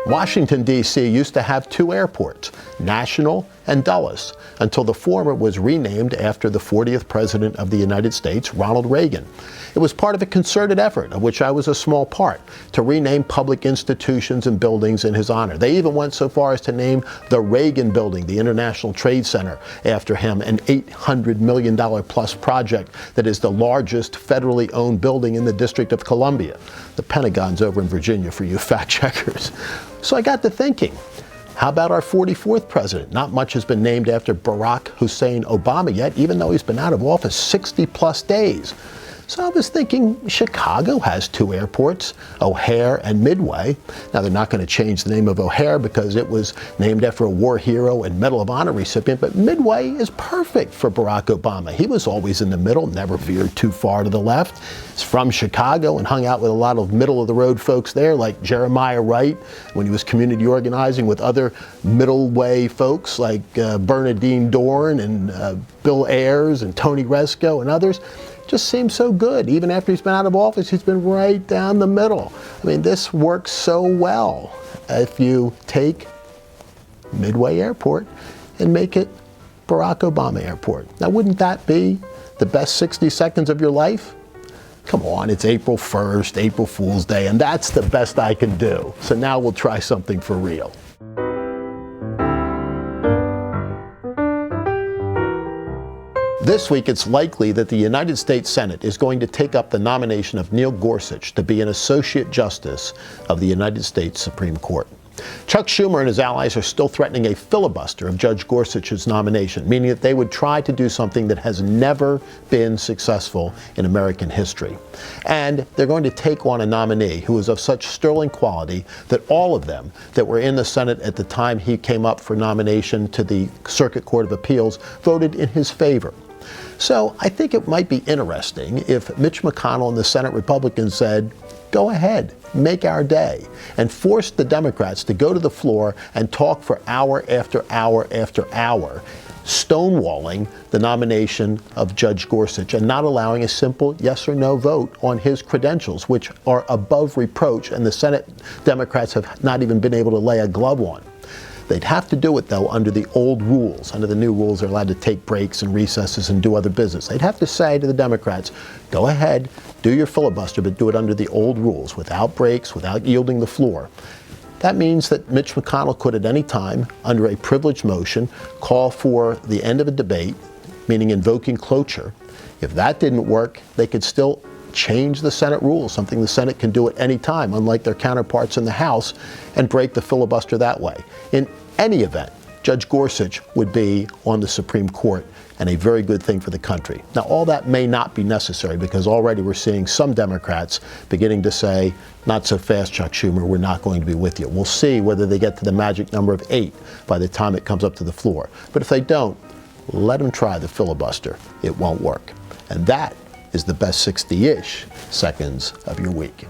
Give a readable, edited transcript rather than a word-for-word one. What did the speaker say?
Washington, D.C. used to have two airports, National and Dulles, until the former was renamed after the 40th President of the United States, Ronald Reagan. It was part of a concerted effort, of which I was a small part, to rename public institutions and buildings in his honor. They even went so far as to name the Reagan Building, the International Trade Center, after him, an $800 million plus project that is the largest federally owned building in the District of Columbia. The Pentagon's over in Virginia for you fact checkers. So I got to thinking, how about our 44th president? Not much has been named after Barack Hussein Obama yet, even though he's been out of office 60 plus days. So I was thinking Chicago has two airports, O'Hare and Midway. Now they're not going to change the name of O'Hare because it was named after a war hero and Medal of Honor recipient, but Midway is perfect for Barack Obama. He was always in the middle, never veered too far to the left. He's from Chicago and hung out with a lot of middle-of-the-road folks there, like Jeremiah Wright, when he was community organizing with other middle-way folks like Bernadine Dorn and Bill Ayers and Tony Resco and others. Just seems so good. Even after he's been out of office, he's been right down the middle. I mean, this works so well. If you take Midway Airport and make it Barack Obama Airport. Now, wouldn't that be the best 60 seconds of your life? Come on, it's April 1st, April Fool's Day, and that's the best I can do. So now we'll try something for real. This week, it's likely that the United States Senate is going to take up the nomination of Neil Gorsuch to be an Associate Justice of the United States Supreme Court. Chuck Schumer and his allies are still threatening a filibuster of Judge Gorsuch's nomination, meaning that they would try to do something that has never been successful in American history. And they're going to take on a nominee who is of such sterling quality that all of them that were in the Senate at the time he came up for nomination to the Circuit Court of Appeals voted in his favor. So I think it might be interesting if Mitch McConnell and the Senate Republicans said, go ahead, make our day, and force the Democrats to go to the floor and talk for hour after hour after hour, stonewalling the nomination of Judge Gorsuch and not allowing a simple yes or no vote on his credentials, which are above reproach, and the Senate Democrats have not even been able to lay a glove on. They'd have to do it, though, under the old rules. Under the new rules, they're allowed to take breaks and recesses and do other business. They'd have to say to the Democrats, go ahead, do your filibuster, but do it under the old rules, without breaks, without yielding the floor. That means that Mitch McConnell could at any time, under a privileged motion, call for the end of a debate, meaning invoking cloture. If that didn't work, they could still change the Senate rules, something the Senate can do at any time, unlike their counterparts in the House, and break the filibuster that way. In any event, Judge Gorsuch would be on the Supreme Court, and a very good thing for the country. Now, all that may not be necessary because already we're seeing some Democrats beginning to say, not so fast, Chuck Schumer, we're not going to be with you. We'll see whether they get to the magic number of 8 by the time it comes up to the floor. But if they don't, let them try the filibuster. It won't work. And that is the best 60-ish seconds of your week.